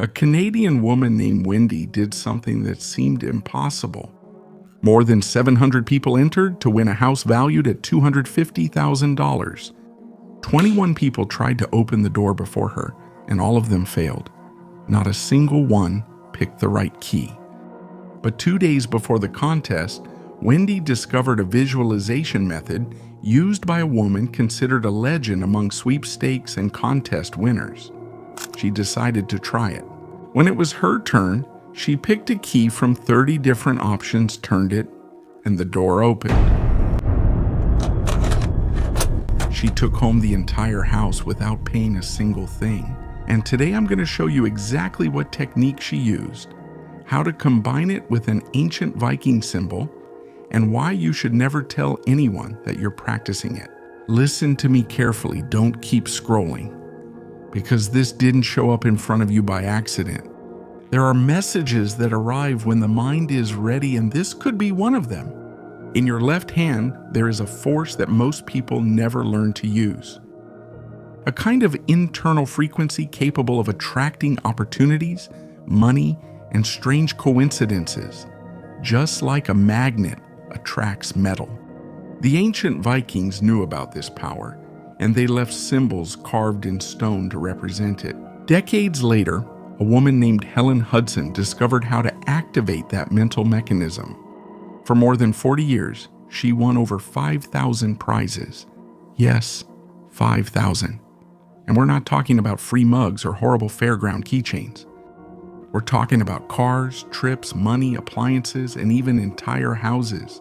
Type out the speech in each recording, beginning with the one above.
A Canadian woman named Wendy did something that seemed impossible. More than 700 people entered to win a house valued at $250,000. 21 people tried to open the door before her, and all of them failed. Not a single one picked the right key. But 2 days before the contest, Wendy discovered a visualization method used by a woman considered a legend among sweepstakes and contest winners. She decided to try it. When it was her turn, she picked a key from 30 different options, turned it, and the door opened. She took home the entire house without paying a single thing. And today I'm going to show you exactly what technique she used, how to combine it with an ancient Viking symbol, and why you should never tell anyone that you're practicing it. Listen to me carefully, don't keep scrolling, because this didn't show up in front of you by accident. There are messages that arrive when the mind is ready, and this could be one of them. In your left hand, there is a force that most people never learn to use. A kind of internal frequency capable of attracting opportunities, money, and strange coincidences, just like a magnet attracts metal. The ancient Vikings knew about this power, and they left symbols carved in stone to represent it. Decades later, a woman named Helen discovered how to activate that mental mechanism. For more than 40 years, she won over 5,000 prizes. Yes, 5,000. And we're not talking about free mugs or horrible fairground keychains. We're talking about cars, trips, money, appliances, and even entire houses.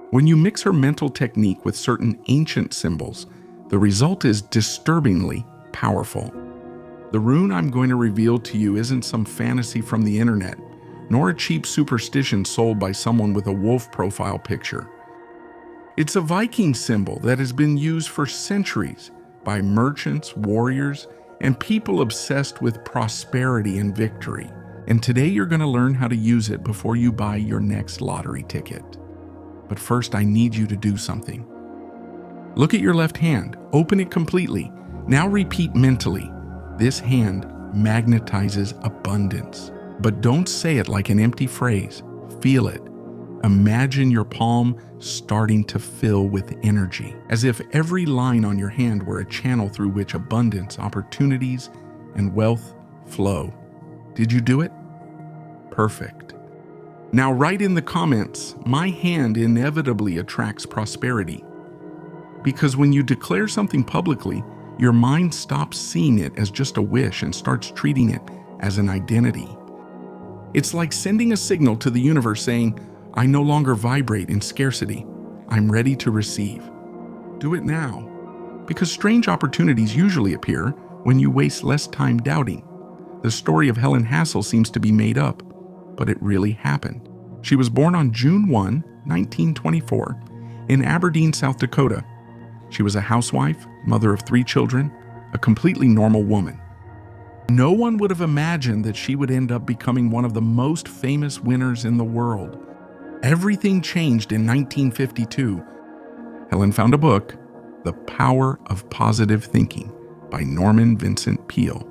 When you mix her mental technique with certain ancient symbols, the result is disturbingly powerful. The rune I'm going to reveal to you isn't some fantasy from the internet, nor a cheap superstition sold by someone with a wolf profile picture. It's a Viking symbol that has been used for centuries by merchants, warriors, and people obsessed with prosperity and victory. And today you're going to learn how to use it before you buy your next lottery ticket. But first, I need you to do something. Look at your left hand, open it completely. Now repeat mentally, this hand magnetizes abundance. But don't say it like an empty phrase. Feel it. Imagine your palm starting to fill with energy, as if every line on your hand were a channel through which abundance, opportunities, and wealth flow. Did you do it? Perfect. Now write in the comments, my hand inevitably attracts prosperity. Because when you declare something publicly, your mind stops seeing it as just a wish and starts treating it as an identity. It's like sending a signal to the universe saying, I no longer vibrate in scarcity. I'm ready to receive. Do it now, because strange opportunities usually appear when you waste less time doubting. The story of Helen Hadsall seems to be made up, but it really happened. She was born on June 1, 1924, in Aberdeen, South Dakota. She was a housewife, mother of 3 children, a completely normal woman. No one would have imagined that she would end up becoming one of the most famous winners in the world. Everything changed in 1952. Helen found a book, The Power of Positive Thinking, by Norman Vincent Peale.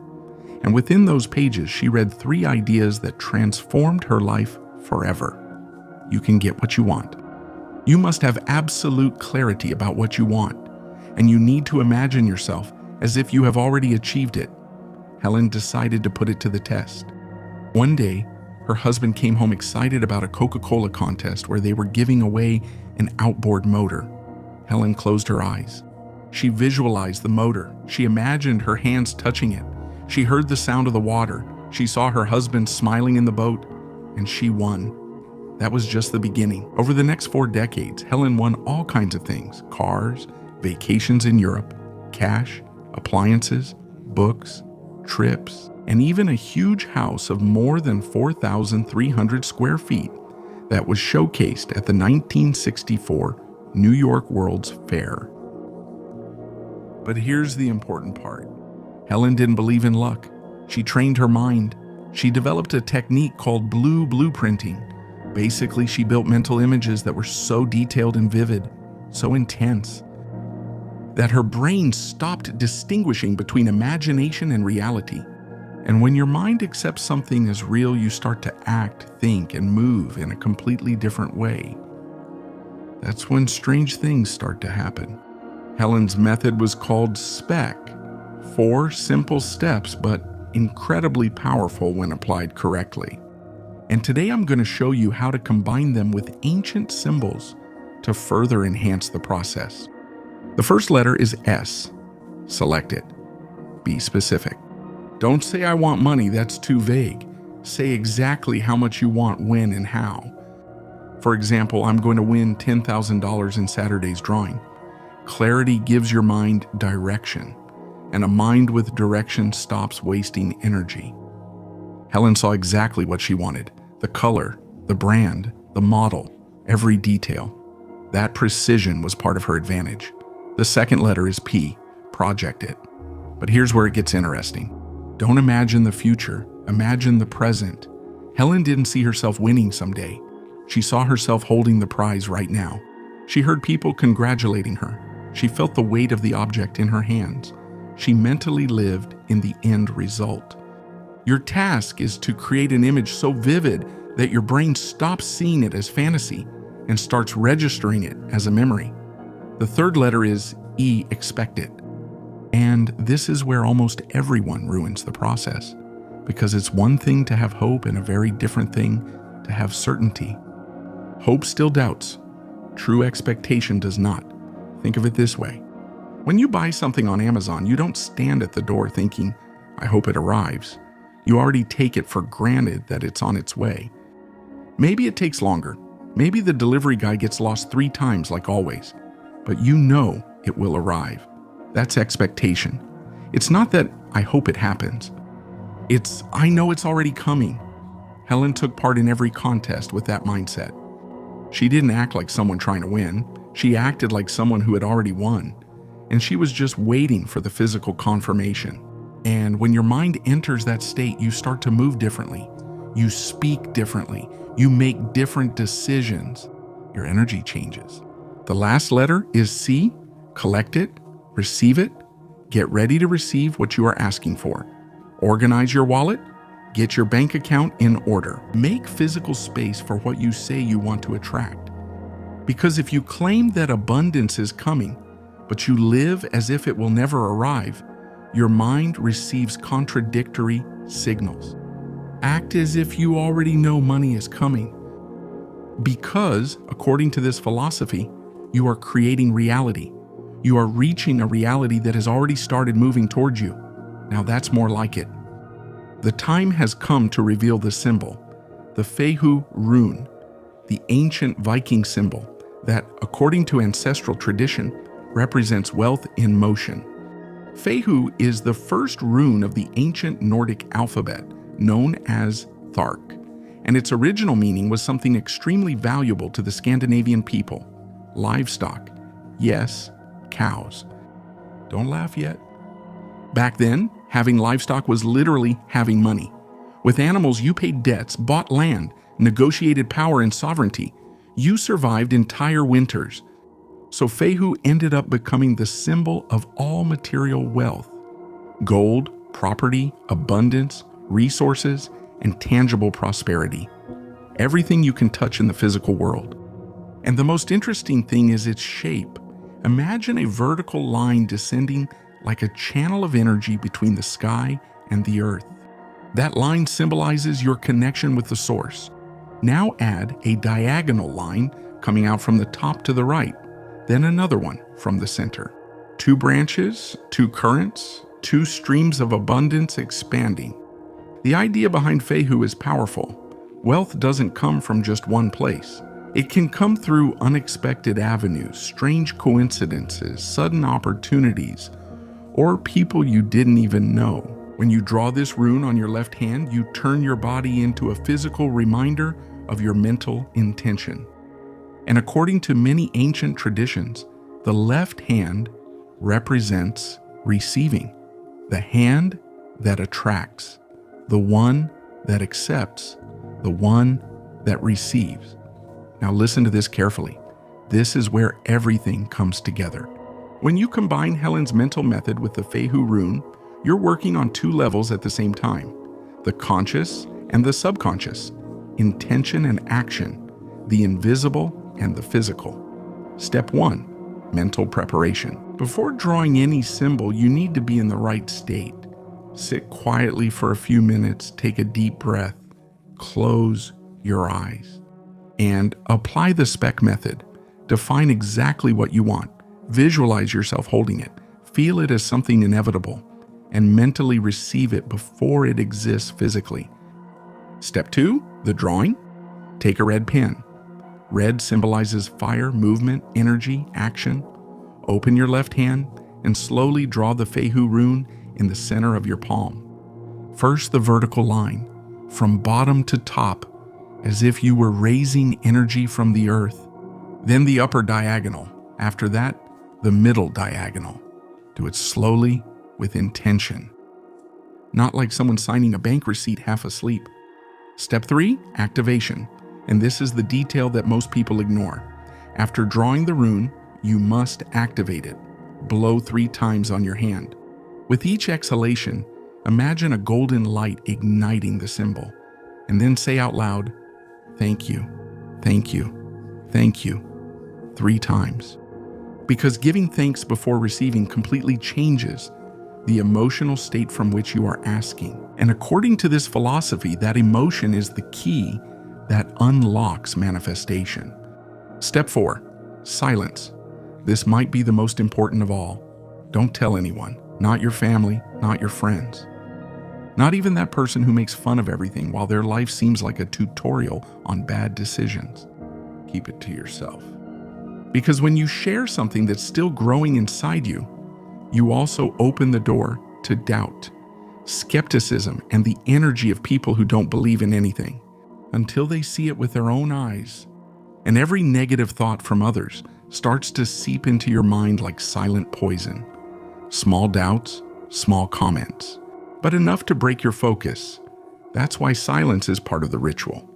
And within those pages, she read 3 ideas that transformed her life forever. You can get what you want. You must have absolute clarity about what you want, and you need to imagine yourself as if you have already achieved it. Helen decided to put it to the test. One day, her husband came home excited about a Coca-Cola contest where they were giving away an outboard motor. Helen closed her eyes. She visualized the motor. She imagined her hands touching it. She heard the sound of the water. She saw her husband smiling in the boat, and she won. That was just the beginning. Over the next 4 decades, Helen won all kinds of things: cars, vacations in Europe, cash, appliances, books, trips, and even a huge house of more than 4,300 square feet that was showcased at the 1964 New York World's Fair. But here's the important part. Helen didn't believe in luck. She trained her mind. She developed a technique called blue blueprinting. Basically, she built mental images that were so detailed and vivid, so intense, that her brain stopped distinguishing between imagination and reality. And when your mind accepts something as real, you start to act, think, and move in a completely different way. That's when strange things start to happen. Helen's method was called SPEC. 4 simple steps, but incredibly powerful when applied correctly. And today I'm going to show you how to combine them with ancient symbols to further enhance the process. The first letter is S. Select it. Be specific. Don't say I want money, that's too vague. Say exactly how much you want, when, and how. For example, I'm going to win $10,000 in Saturday's drawing. Clarity gives your mind direction, and a mind with direction stops wasting energy. Helen saw exactly what she wanted: the color, the brand, the model, every detail. That precision was part of her advantage. The second letter is P. Project it. But here's where it gets interesting. Don't imagine the future, imagine the present. Helen didn't see herself winning someday. She saw herself holding the prize right now. She heard people congratulating her. She felt the weight of the object in her hands. She mentally lived in the end result. Your task is to create an image so vivid that your brain stops seeing it as fantasy and starts registering it as a memory. The third letter is E. Expect it. And this is where almost everyone ruins the process, because it's one thing to have hope and a very different thing to have certainty. Hope still doubts. True expectation does not. Think of it this way. When you buy something on Amazon, you don't stand at the door thinking, I hope it arrives. You already take it for granted that it's on its way. Maybe it takes longer. Maybe the delivery guy gets lost 3 times like always. But you know it will arrive. That's expectation. It's not that I hope it happens. It's I know it's already coming. Helen took part in every contest with that mindset. She didn't act like someone trying to win. She acted like someone who had already won. And she was just waiting for the physical confirmation. And when your mind enters that state, you start to move differently. You speak differently. You make different decisions. Your energy changes. The last letter is C. Collect it, receive it, get ready to receive what you are asking for. Organize your wallet, get your bank account in order. Make physical space for what you say you want to attract. Because if you claim that abundance is coming, but you live as if it will never arrive, your mind receives contradictory signals. Act as if you already know money is coming. Because, according to this philosophy, you are creating reality. You are reaching a reality that has already started moving towards you. Now that's more like it. The time has come to reveal the symbol, the Fehu Rune, the ancient Viking symbol that, according to ancestral tradition, represents wealth in motion. Fehu is the first rune of the ancient Nordic alphabet, known as Thark, and its original meaning was something extremely valuable to the Scandinavian people: livestock. Yes, cows. Don't laugh yet. Back then, having livestock was literally having money. With animals, you paid debts, bought land, negotiated power and sovereignty. You survived entire winters. So Fehu ended up becoming the symbol of all material wealth: gold, property, abundance, resources, and tangible prosperity. Everything you can touch in the physical world. And the most interesting thing is its shape. Imagine a vertical line descending like a channel of energy between the sky and the earth. That line symbolizes your connection with the source. Now add a diagonal line coming out from the top to the right, then another one from the center. 2 branches, 2 currents, 2 streams of abundance expanding. The idea behind Fehu is powerful. Wealth doesn't come from just one place. It can come through unexpected avenues, strange coincidences, sudden opportunities, or people you didn't even know. When you draw this rune on your left hand, you turn your body into a physical reminder of your mental intention. And according to many ancient traditions, the left hand represents receiving, the hand that attracts, the one that accepts, the one that receives. Now listen to this carefully. This is where everything comes together. When you combine Helen's mental method with the Fehu rune, You're working on two levels at the same time, the conscious and the subconscious, intention and action, the invisible and the physical. Step 1, mental preparation. Before drawing any symbol, you need to be in the right state. Sit quietly for a few minutes, take a deep breath, close your eyes, and apply the SPEC method. Define exactly what you want. Visualize yourself holding it. Feel it as something inevitable, and mentally receive it before it exists physically. Step 2, the drawing. Take a red pen. Red symbolizes fire, movement, energy, action. Open your left hand and slowly draw the Fehu rune in the center of your palm. First, the vertical line, from bottom to top, as if you were raising energy from the earth. Then the upper diagonal. After that, the middle diagonal. Do it slowly, with intention. Not like someone signing a bank receipt half asleep. Step 3, activation. And this is the detail that most people ignore. After drawing the rune, you must activate it. Blow 3 times on your hand. With each exhalation, imagine a golden light igniting the symbol, and then say out loud, "Thank you, thank you, thank you," 3 times. Because giving thanks before receiving completely changes the emotional state from which you are asking. And according to this philosophy, that emotion is the key that unlocks manifestation. Step 4, silence. This might be the most important of all. Don't tell anyone, not your family, not your friends. Not even that person who makes fun of everything while their life seems like a tutorial on bad decisions. Keep it to yourself. Because when you share something that's still growing inside you, you also open the door to doubt, skepticism, and the energy of people who don't believe in anything until they see it with their own eyes. And every negative thought from others starts to seep into your mind like silent poison. Small doubts, small comments, but enough to break your focus. That's why silence is part of the ritual.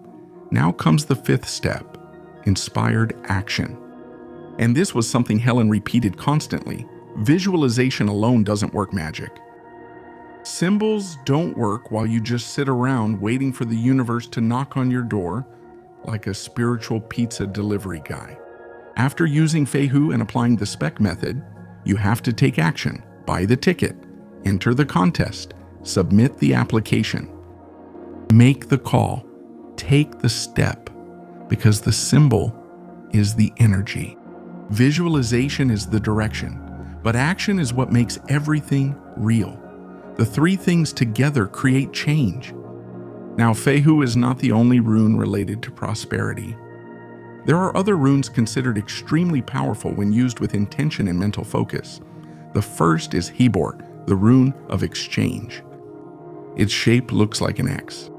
Now comes the 5th step, inspired action. And this was something Helen repeated constantly. Visualization alone doesn't work magic. Symbols don't work while you just sit around waiting for the universe to knock on your door like a spiritual pizza delivery guy. After using Fehu and applying the SPEC method, you have to take action, buy the ticket, enter the contest, submit the application. Make the call, take the step, because the symbol is the energy. Visualization is the direction, but action is what makes everything real. The 3 things together create change. Now, Fehu is not the only rune related to prosperity. There are other runes considered extremely powerful when used with intention and mental focus. The first is Hebor, the rune of exchange. Its shape looks like an X,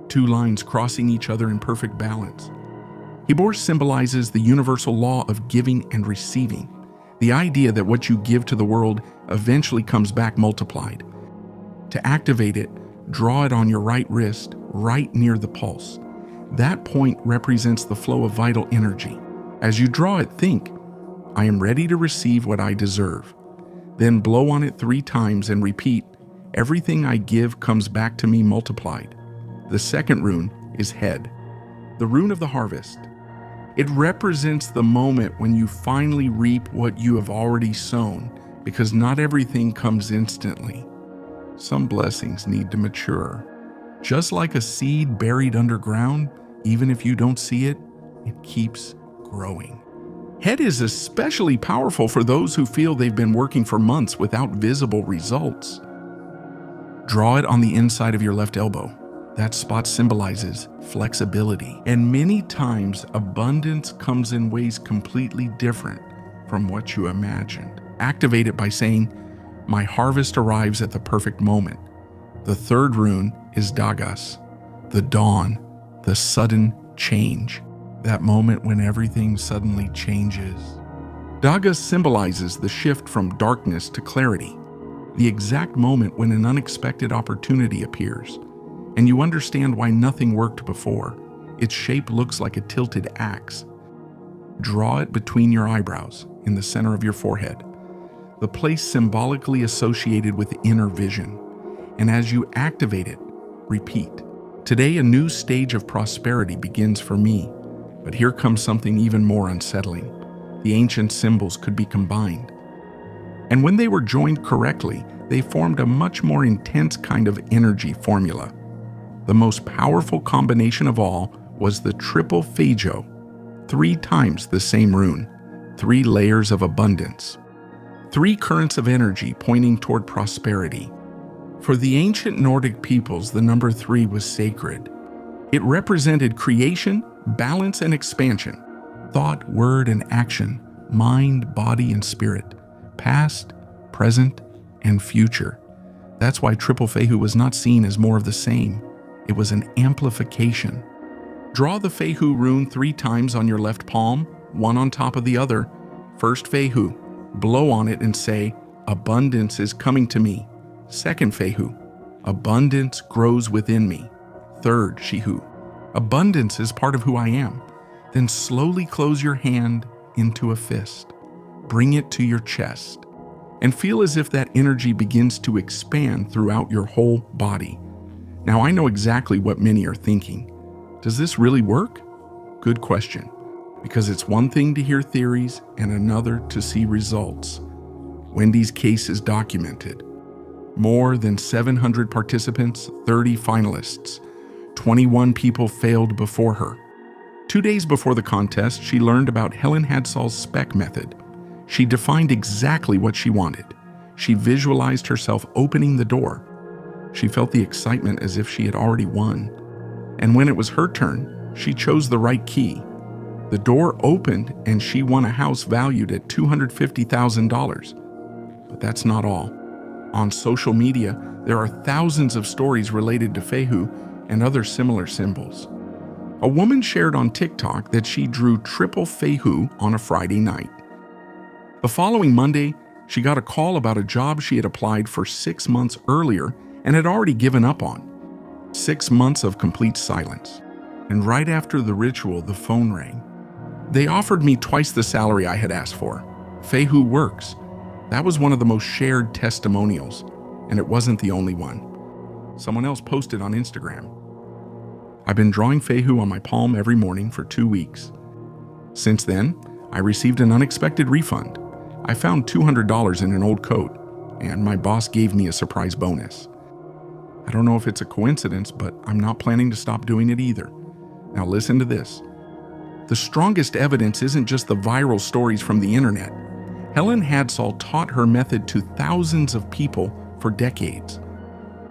2 lines crossing each other in perfect balance. Hebor symbolizes the universal law of giving and receiving, the idea that what you give to the world eventually comes back multiplied. To activate it, draw it on your right wrist, right near the pulse. That point represents the flow of vital energy. As you draw it, think, "I am ready to receive what I deserve." Then blow on it 3 times and repeat, "Everything I give comes back to me multiplied." The second rune is Head, the rune of the harvest. It represents the moment when you finally reap what you have already sown, because not everything comes instantly. Some blessings need to mature. Just like a seed buried underground, even if you don't see it, it keeps growing. Head is especially powerful for those who feel they've been working for months without visible results. Draw it on the inside of your left elbow. That spot symbolizes flexibility, and many times abundance comes in ways completely different from what you imagined. Activate it by saying, "My harvest arrives at the perfect moment." The third rune is Dagas, the dawn, the sudden change, that moment when everything suddenly changes. Dagas symbolizes the shift from darkness to clarity, the exact moment when an unexpected opportunity appears, and you understand why nothing worked before. Its shape looks like a tilted axe. Draw it between your eyebrows, in the center of your forehead, the place symbolically associated with inner vision. and as you activate it, repeat. Today, a new stage of prosperity begins for me, but here comes something even more unsettling. The ancient symbols could be combined. And when they were joined correctly, they formed a much more intense kind of energy formula. The most powerful combination of all was the triple Fehu, 3 times the same rune, 3 layers of abundance, 3 currents of energy pointing toward prosperity. For the ancient Nordic peoples, the number 3 was sacred. It represented creation, balance, and expansion, thought, word, and action, mind, body, and spirit, past, present, and future. That's why triple Fehu was not seen as more of the same. It was an amplification. Draw the Fehu rune 3 times on your left palm, one on top of the other. First Fehu, blow on it and say, "Abundance is coming to me." Second Fehu, "Abundance grows within me." Third Shehu, "Abundance is part of who I am." Then slowly close your hand into a fist. Bring it to your chest and feel as if that energy begins to expand throughout your whole body. Now, I know exactly what many are thinking. Does this really work? Good question, because it's one thing to hear theories and another to see results. Wendy's case is documented. More than 700 participants, 30 finalists. 21 people failed before her. 2 days before the contest, she learned about Helen Hadsall's SPEC method. She defined exactly what she wanted. She visualized herself opening the door. She felt the excitement as if she had already won. And when it was her turn, she chose the right key. The door opened and she won a house valued at $250,000. But that's not all. On social media, there are thousands of stories related to Fehu and other similar symbols. A woman shared on TikTok that she drew triple Fehu on a Friday night. The following Monday, she got a call about a job she had applied for 6 months earlier and had already given up on. 6 months of complete silence. And right after the ritual, the phone rang. They offered me twice the salary I had asked for. Fehu works. That was one of the most shared testimonials, and it wasn't the only one. Someone else posted on Instagram. I've been drawing Fehu on my palm every morning for 2 weeks. Since then, I received an unexpected refund. I found $200 in an old coat, and my boss gave me a surprise bonus. I don't know if it's a coincidence, but I'm not planning to stop doing it either. Now listen to this. The strongest evidence isn't just the viral stories from the internet. Helen Hadsall taught her method to thousands of people for decades.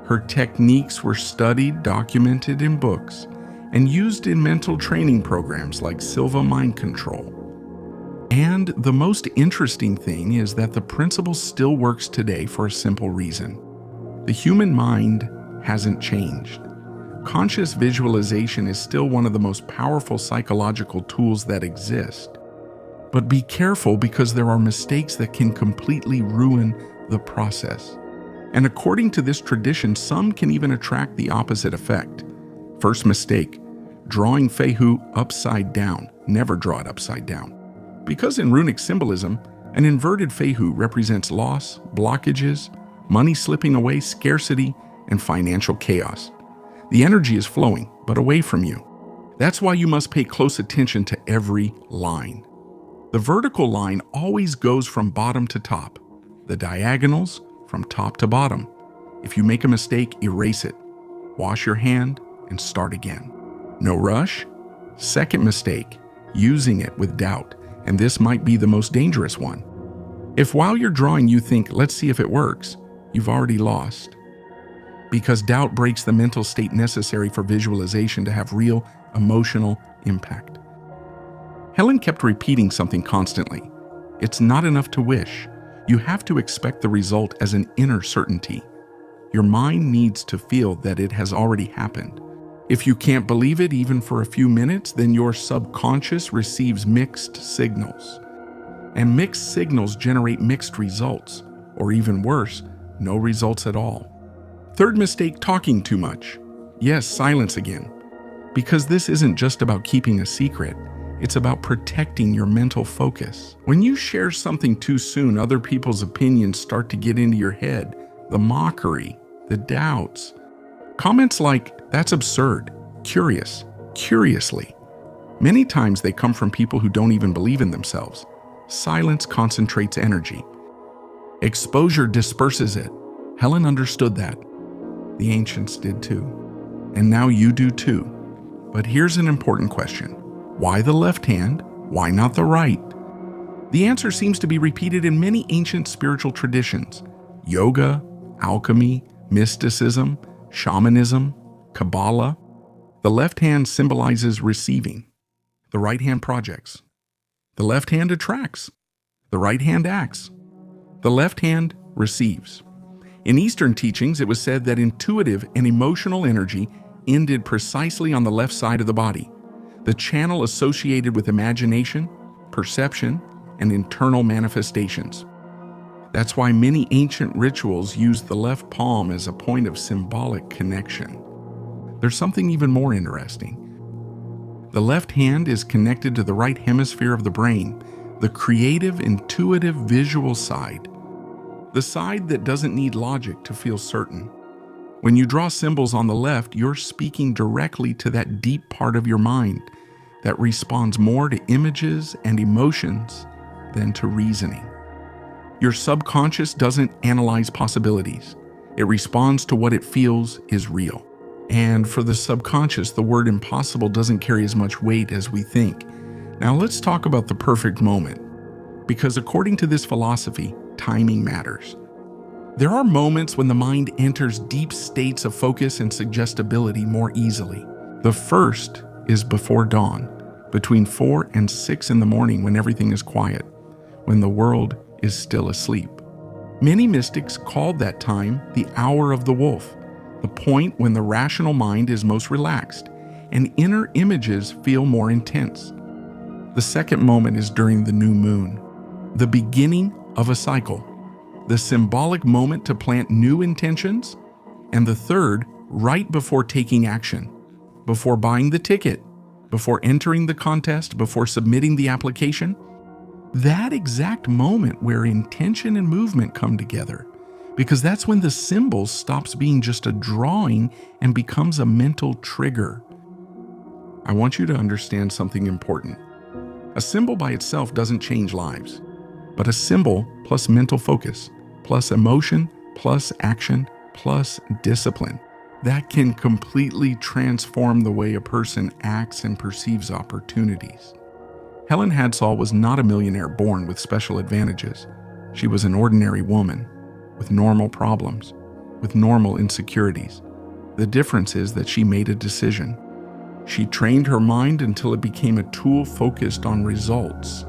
Her techniques were studied, documented in books, and used in mental training programs like Silva Mind Control. And the most interesting thing is that the principle still works today for a simple reason. The human mind hasn't changed. Conscious visualization is still one of the most powerful psychological tools that exist. But be careful, because there are mistakes that can completely ruin the process. And according to this tradition, some can even attract the opposite effect. First mistake, drawing Fehu upside down. Never draw it upside down. Because in runic symbolism, an inverted Fehu represents loss, blockages, money slipping away, scarcity, and financial chaos. The energy is flowing, but away from you. That's why you must pay close attention to every line. The vertical line always goes from bottom to top. The diagonals from top to bottom. If you make a mistake, erase it. Wash your hand and start again. No rush. Second mistake, using it with doubt, and this might be the most dangerous one. If while you're drawing you think, let's see if it works, you've already lost. Because doubt breaks the mental state necessary for visualization to have real emotional impact. Helen kept repeating something constantly. It's not enough to wish. You have to expect the result as an inner certainty. Your mind needs to feel that it has already happened. If you can't believe it even for a few minutes, then your subconscious receives mixed signals. And mixed signals generate mixed results, or even worse, no results at all. Third mistake, talking too much. Yes, silence again. Because this isn't just about keeping a secret. It's about protecting your mental focus. When you share something too soon, other people's opinions start to get into your head. The mockery, the doubts. Comments like, "That's absurd," "Curious," "Curiously." Many times they come from people who don't even believe in themselves. Silence concentrates energy. Exposure disperses it. Helen understood that. The ancients did too. And now you do too. But here's an important question. Why the left hand? Why not the right? The answer seems to be repeated in many ancient spiritual traditions. Yoga, alchemy, mysticism, shamanism, Kabbalah. The left hand symbolizes receiving. The right hand projects. The left hand attracts. The right hand acts. The left hand receives. In Eastern teachings, it was said that intuitive and emotional energy ended precisely on the left side of the body, the channel associated with imagination, perception, and internal manifestations. That's why many ancient rituals used the left palm as a point of symbolic connection. There's something even more interesting. The left hand is connected to the right hemisphere of the brain, the creative, intuitive, visual side. The side that doesn't need logic to feel certain. When you draw symbols on the left, you're speaking directly to that deep part of your mind that responds more to images and emotions than to reasoning. Your subconscious doesn't analyze possibilities. It responds to what it feels is real. And for the subconscious, the word impossible doesn't carry as much weight as we think. Now let's talk about the perfect moment. Because according to this philosophy, timing matters. There are moments when the mind enters deep states of focus and suggestibility more easily. The first is before dawn, between 4 and 6 in the morning when everything is quiet, when the world is still asleep. Many mystics called that time the hour of the wolf, the point when the rational mind is most relaxed and inner images feel more intense. The second moment is during the new moon, the beginning of a cycle, the symbolic moment to plant new intentions, and the third, right before taking action, before buying the ticket, before entering the contest, before submitting the application. That exact moment where intention and movement come together, because that's when the symbol stops being just a drawing and becomes a mental trigger. I want you to understand something important. A symbol by itself doesn't change lives, but a symbol plus mental focus, plus emotion, plus action, plus discipline, that can completely transform the way a person acts and perceives opportunities. Helen Hadsall was not a millionaire born with special advantages. She was an ordinary woman with normal problems, with normal insecurities. The difference is that she made a decision. She trained her mind until it became a tool focused on results.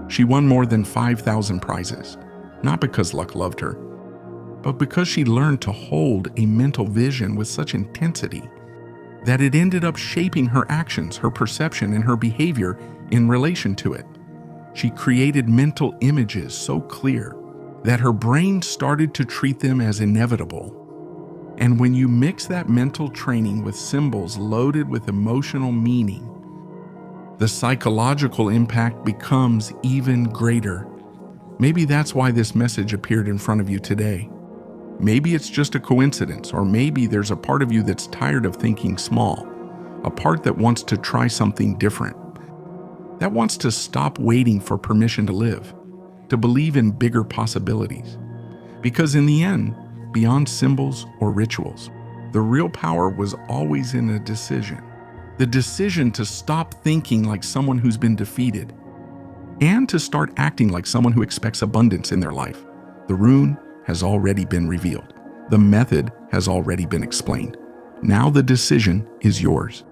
She won more than 5,000 prizes, not because luck loved her, but because she learned to hold a mental vision with such intensity that it ended up shaping her actions, her perception, and her behavior in relation to it. She created mental images so clear that her brain started to treat them as inevitable. And when you mix that mental training with symbols loaded with emotional meaning, the psychological impact becomes even greater. Maybe that's why this message appeared in front of you today. Maybe it's just a coincidence, or maybe there's a part of you that's tired of thinking small, a part that wants to try something different, that wants to stop waiting for permission to live, to believe in bigger possibilities. Because in the end, beyond symbols or rituals, the real power was always in a decision. The decision to stop thinking like someone who's been defeated and to start acting like someone who expects abundance in their life. The Rune has already been revealed. The method has already been explained. Now the decision is yours.